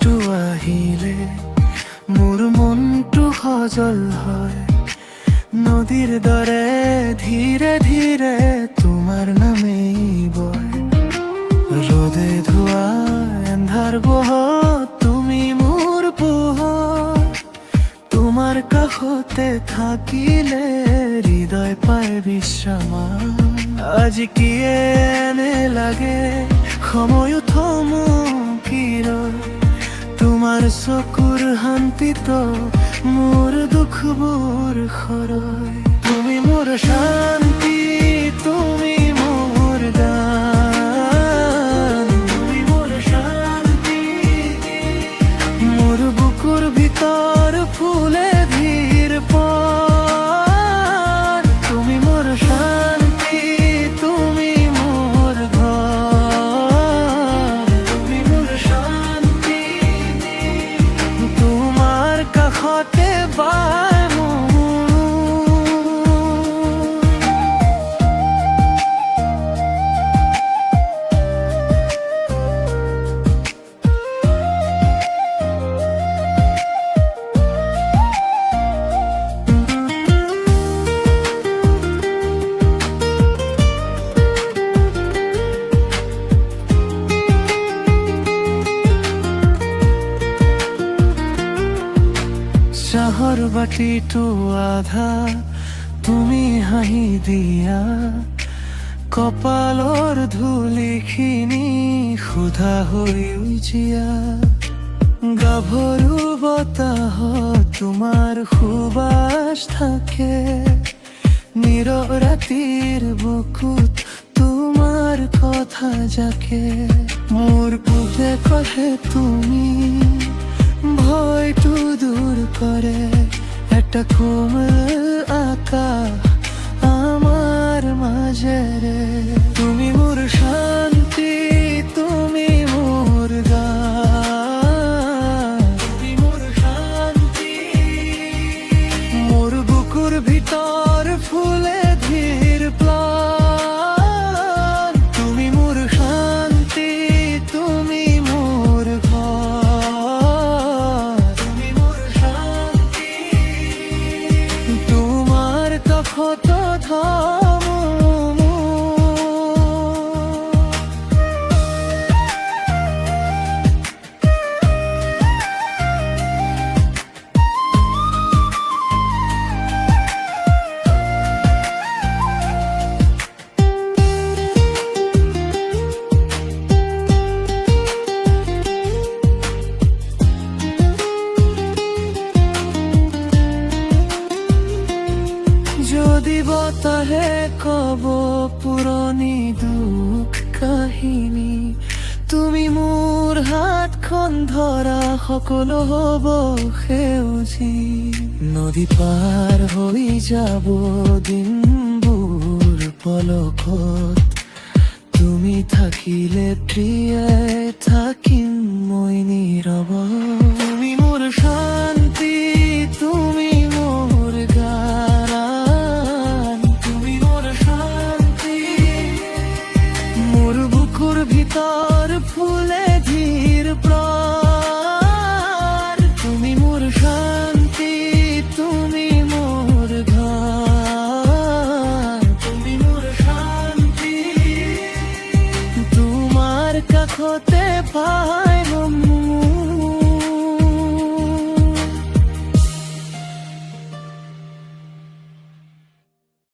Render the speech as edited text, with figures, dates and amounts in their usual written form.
তো আহিলে মোৰ মনটো সজল হয়, নদীৰ দৰে ধীৰে ধীৰে তোমাৰ নামেই বয়। রোদে ধোয়া এন্ধার বহত তুমি মোর পোহর, তোমার কাষতে থাকিলে হৃদয় পায় বিশ্রাম। আজি কি এনে লাগে সময়ো থমকি ৰয়, তোমাৰ চকুৰ শান্তিত মোৰ দুখবোৰ সৰয়। তুমি মোৰ শান্তি, তুমি মোৰ গান, তুমি মোৰ শান্তি। মোৰ বুকুৰ ভিতৰ ফুলে ধীৰ পৰ, তুমি মোৰ শান্তি, তুমি মোৰ ঘৰ, তুমি মোৰ শান্তি। তোমাৰ কাষতে বাই মোৰ। চাহৰ বাটিটো আধা তুমি হাঁহি দিয়া, কপালৰ ধূলিখিনি সুধা হৈ উজিয়া। গাভৰু বতাহত তোমাৰ সুবাস থাকে, নীৰৱ ৰাতিৰ বুকুত তোমাৰ কথা জাকে। মোৰ বুকে কহে তুমি ভয়টো দূৰ কৰে, একটা কোমল আকাশ আমার মাঝেরে। তুমি মোর শান্তি, তুমি মোর গান, তুমি মোর শান্তি। মোর বুকুর ভিতর ফুলে ধীর প্লান, তুমি মোর শান্তি, তুমি মোর ঘর, তুমি মোর শান্তি। তোমার কাষত থামো। যদি বতাহে কব পুৰণি দুখ কাহিনী, তুমি মোৰ হাতখন ধৰা সকলো হ'ব সেউজী। নদী পাৰ হৈ যাব দিনবোৰ পলকত, তুমি থাকিলে প্ৰিয়াই থাকিম মই নীৰৱ। তুমি মোৰ শান্তি, তুমি মোৰ গান, তুমি মোৰ শান্তি। মোৰ বুকুৰ ভিতৰ ফুলে ধীৰ প্ৰাণ, তুমি মোৰ শান্তি, তুমি মোৰ ঘৰ, তুমি মোৰ শান্তি। তোমাৰ কাষতে পাই মোৰ।